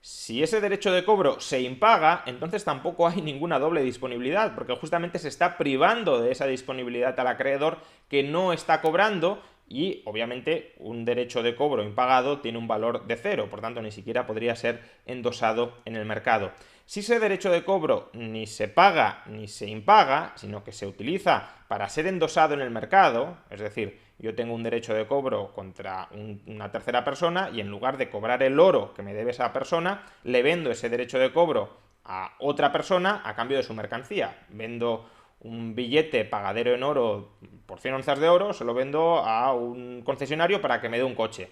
Speaker 6: Si ese derecho de cobro se impaga, entonces tampoco hay ninguna doble disponibilidad, porque justamente se está privando de esa disponibilidad al acreedor que no está cobrando. Y obviamente un derecho de cobro impagado tiene un valor de 0, por tanto ni siquiera podría ser endosado en el mercado. Si ese derecho de cobro ni se paga ni se impaga, sino que se utiliza para ser endosado en el mercado, es decir, yo tengo un derecho de cobro contra una tercera persona y en lugar de cobrar el oro que me debe esa persona, le vendo ese derecho de cobro a otra persona a cambio de su mercancía. Vendo un billete pagadero en oro por 100 onzas de oro, se lo vendo a un concesionario para que me dé un coche.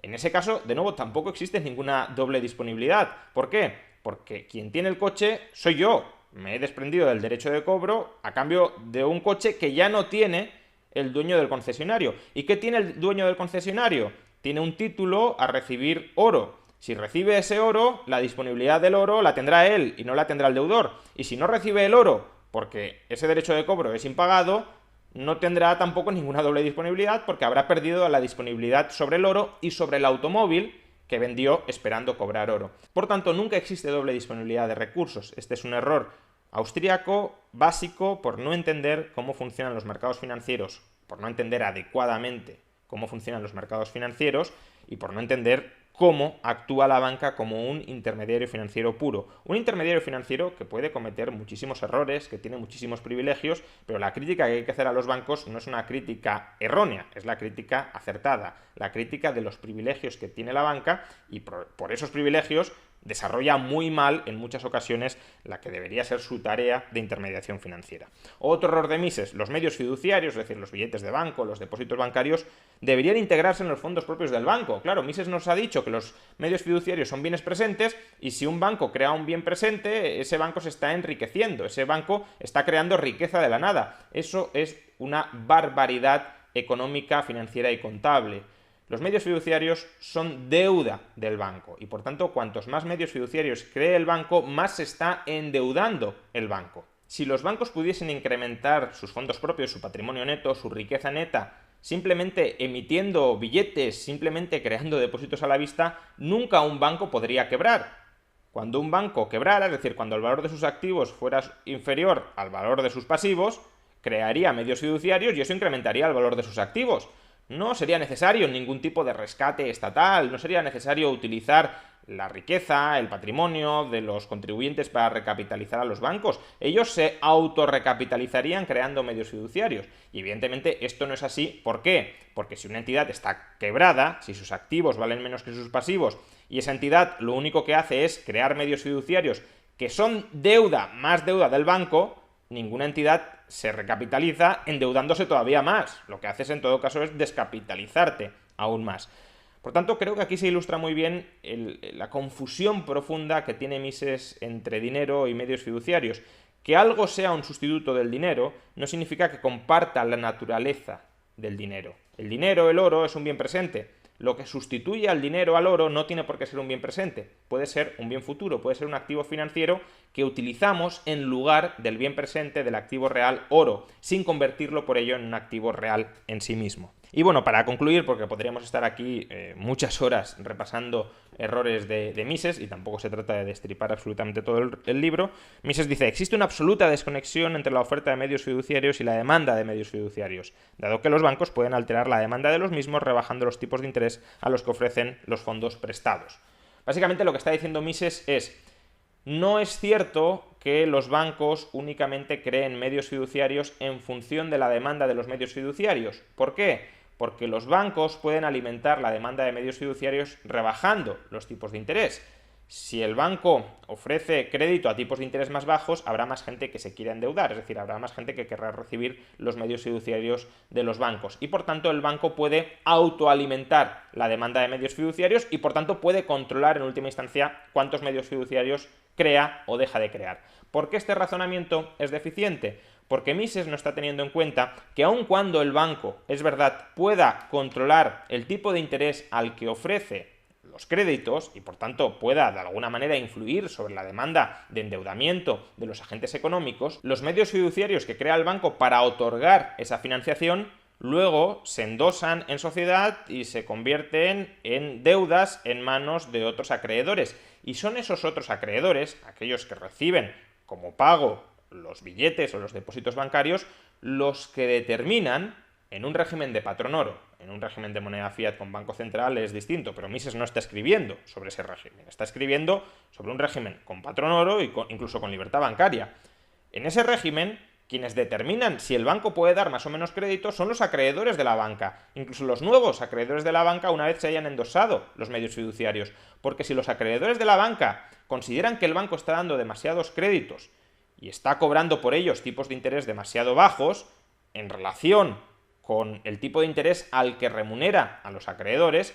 Speaker 6: En ese caso, de nuevo, tampoco existe ninguna doble disponibilidad. ¿Por qué? Porque quien tiene el coche soy yo. Me he desprendido del derecho de cobro a cambio de un coche que ya no tiene el dueño del concesionario. ¿Y qué tiene el dueño del concesionario? Tiene un título a recibir oro. Si recibe ese oro, la disponibilidad del oro la tendrá él y no la tendrá el deudor. Y si no recibe el oro, porque ese derecho de cobro es impagado, no tendrá tampoco ninguna doble disponibilidad porque habrá perdido la disponibilidad sobre el oro y sobre el automóvil que vendió esperando cobrar oro. Por tanto, nunca existe doble disponibilidad de recursos. Este es un error austríaco básico por no entender cómo funcionan los mercados financieros, por no entender adecuadamente cómo funcionan los mercados financieros y por no entender cómo actúa la banca como un intermediario financiero puro. Un intermediario financiero que puede cometer muchísimos errores, que tiene muchísimos privilegios, pero la crítica que hay que hacer a los bancos no es una crítica errónea, es la crítica acertada, la crítica de los privilegios que tiene la banca y por esos privilegios desarrolla muy mal en muchas ocasiones la que debería ser su tarea de intermediación financiera. Otro error de Mises: los medios fiduciarios, es decir, los billetes de banco, los depósitos bancarios, deberían integrarse en los fondos propios del banco. Claro, Mises nos ha dicho que los medios fiduciarios son bienes presentes, y si un banco crea un bien presente, ese banco se está enriqueciendo, ese banco está creando riqueza de la nada. Eso es una barbaridad económica, financiera y contable. Los medios fiduciarios son deuda del banco, y por tanto, cuantos más medios fiduciarios cree el banco, más se está endeudando el banco. Si los bancos pudiesen incrementar sus fondos propios, su patrimonio neto, su riqueza neta, simplemente emitiendo billetes, simplemente creando depósitos a la vista, nunca un banco podría quebrar. Cuando un banco quebrara, es decir, cuando el valor de sus activos fuera inferior al valor de sus pasivos, crearía medios fiduciarios y eso incrementaría el valor de sus activos. No sería necesario ningún tipo de rescate estatal, no sería necesario utilizar la riqueza, el patrimonio de los contribuyentes para recapitalizar a los bancos. Ellos se autorrecapitalizarían creando medios fiduciarios. Y evidentemente esto no es así. ¿Por qué? Porque si una entidad está quebrada, si sus activos valen menos que sus pasivos, y esa entidad lo único que hace es crear medios fiduciarios que son deuda, más deuda del banco, ninguna entidad se recapitaliza endeudándose todavía más. Lo que haces en todo caso es descapitalizarte aún más. Por tanto, creo que aquí se ilustra muy bien la confusión profunda que tiene Mises entre dinero y medios fiduciarios. Que algo sea un sustituto del dinero no significa que comparta la naturaleza del dinero. El dinero, el oro, es un bien presente. Lo que sustituye al dinero, al oro, no tiene por qué ser un bien presente. Puede ser un bien futuro, puede ser un activo financiero que utilizamos en lugar del bien presente, del activo real oro, sin convertirlo por ello en un activo real en sí mismo. Y bueno, para concluir, porque podríamos estar aquí muchas horas repasando errores de Mises, y tampoco se trata de destripar absolutamente todo el libro, Mises dice: existe una absoluta desconexión entre la oferta de medios fiduciarios y la demanda de medios fiduciarios, dado que los bancos pueden alterar la demanda de los mismos rebajando los tipos de interés a los que ofrecen los fondos prestados. Básicamente lo que está diciendo Mises es: no es cierto que los bancos únicamente creen medios fiduciarios en función de la demanda de los medios fiduciarios. ¿Por qué? Porque los bancos pueden alimentar la demanda de medios fiduciarios rebajando los tipos de interés. Si el banco ofrece crédito a tipos de interés más bajos, habrá más gente que se quiera endeudar, es decir, habrá más gente que querrá recibir los medios fiduciarios de los bancos. Y por tanto el banco puede autoalimentar la demanda de medios fiduciarios y por tanto puede controlar en última instancia cuántos medios fiduciarios crea o deja de crear. ¿Por qué este razonamiento es deficiente? Porque Mises no está teniendo en cuenta que aun cuando el banco, es verdad, pueda controlar el tipo de interés al que ofrece los créditos y por tanto pueda de alguna manera influir sobre la demanda de endeudamiento de los agentes económicos, los medios fiduciarios que crea el banco para otorgar esa financiación luego se endosan en sociedad y se convierten en deudas en manos de otros acreedores. Y son esos otros acreedores, aquellos que reciben como pago los billetes o los depósitos bancarios, los que determinan, en un régimen de patrón oro, en un régimen de moneda fiat con banco central es distinto, pero Mises no está escribiendo sobre ese régimen, está escribiendo sobre un régimen con patrón oro y incluso con libertad bancaria. En ese régimen, quienes determinan si el banco puede dar más o menos crédito son los acreedores de la banca, incluso los nuevos acreedores de la banca una vez se hayan endosado los medios fiduciarios, porque si los acreedores de la banca consideran que el banco está dando demasiados créditos y está cobrando por ellos tipos de interés demasiado bajos, en relación con el tipo de interés al que remunera a los acreedores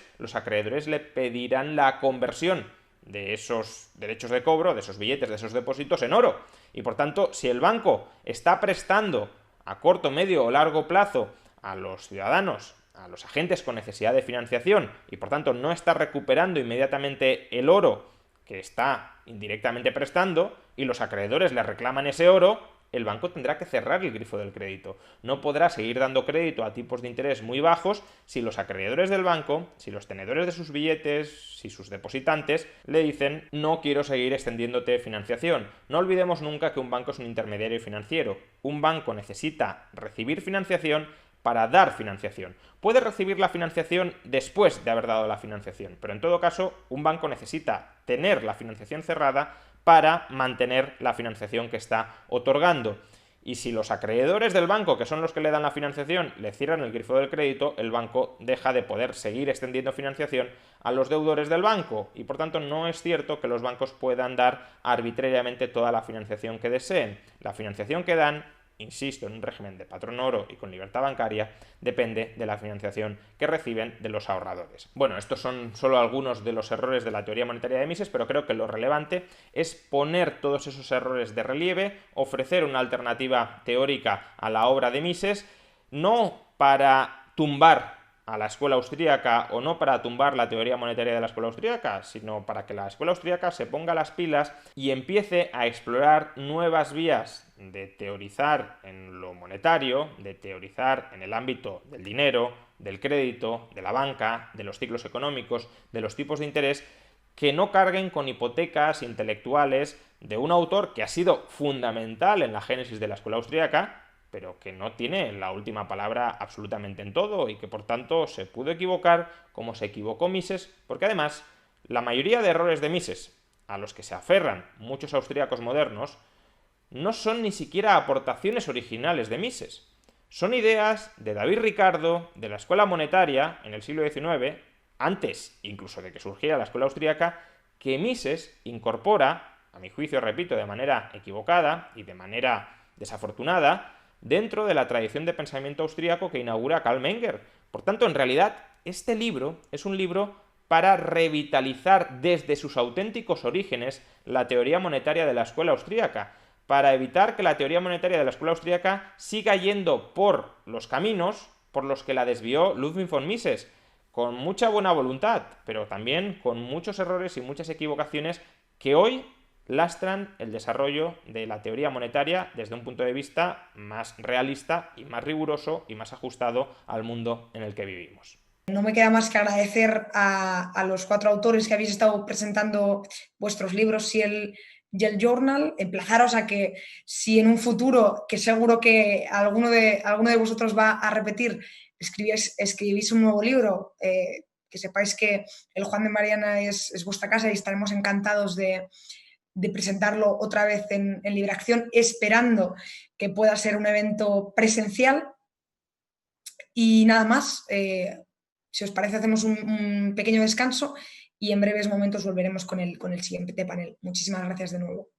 Speaker 6: le pedirán la conversión de esos derechos de cobro, de esos billetes, de esos depósitos en oro. Y por tanto, si el banco está prestando a corto, medio o largo plazo a los ciudadanos, a los agentes con necesidad de financiación, y por tanto no está recuperando inmediatamente el oro que está indirectamente prestando, y los acreedores le reclaman ese oro, el banco tendrá que cerrar el grifo del crédito. No podrá seguir dando crédito a tipos de interés muy bajos si los acreedores del banco, si los tenedores de sus billetes, si sus depositantes le dicen: no quiero seguir extendiéndote financiación. No olvidemos nunca que un banco es un intermediario financiero. Un banco necesita recibir financiación para dar financiación. Puede recibir la financiación después de haber dado la financiación, pero en todo caso un banco necesita tener la financiación cerrada para mantener la financiación que está otorgando. Y si los acreedores del banco, que son los que le dan la financiación, le cierran el grifo del crédito, el banco deja de poder seguir extendiendo financiación a los deudores del banco. Y por tanto no es cierto que los bancos puedan dar arbitrariamente toda la financiación que deseen. La financiación que dan, insisto, en un régimen de patrón oro y con libertad bancaria, depende de la financiación que reciben de los ahorradores. Bueno, estos son solo algunos de los errores de la teoría monetaria de Mises, pero creo que lo relevante es poner todos esos errores de relieve, ofrecer una alternativa teórica a la obra de Mises, no para tumbar a la escuela austríaca o no para tumbar la teoría monetaria de la escuela austríaca, sino para que la escuela austríaca se ponga las pilas y empiece a explorar nuevas vías de teorizar en lo monetario, de teorizar en el ámbito del dinero, del crédito, de la banca, de los ciclos económicos, de los tipos de interés, que no carguen con hipotecas intelectuales de un autor que ha sido fundamental en la génesis de la escuela austríaca, pero que no tiene la última palabra absolutamente en todo y que por tanto se pudo equivocar como se equivocó Mises, porque además la mayoría de errores de Mises a los que se aferran muchos austríacos modernos no son ni siquiera aportaciones originales de Mises, son ideas de David Ricardo, de la escuela monetaria en el siglo XIX, antes incluso de que surgiera la escuela austríaca, que Mises incorpora, a mi juicio, repito, de manera equivocada y de manera desafortunada, dentro de la tradición de pensamiento austríaco que inaugura Karl Menger. Por tanto, en realidad, este libro es un libro para revitalizar desde sus auténticos orígenes la teoría monetaria de la escuela austríaca, para evitar que la teoría monetaria de la escuela austríaca siga yendo por los caminos por los que la desvió Ludwig von Mises, con mucha buena voluntad, pero también con muchos errores y muchas equivocaciones que hoy lastran el desarrollo de la teoría monetaria desde un punto de vista más realista y más riguroso y más ajustado al mundo en el que vivimos.
Speaker 1: No me queda más que agradecer a los 4 autores que habéis estado presentando vuestros libros y el journal, emplazaros a que si en un futuro, que seguro que alguno de vosotros va a repetir, escribís un nuevo libro, que sepáis que el Juan de Mariana es vuestra casa y estaremos encantados de presentarlo otra vez en Libreacción, esperando que pueda ser un evento presencial. Y nada más, si os parece hacemos un pequeño descanso y en breves momentos volveremos con el siguiente panel. Muchísimas gracias de nuevo.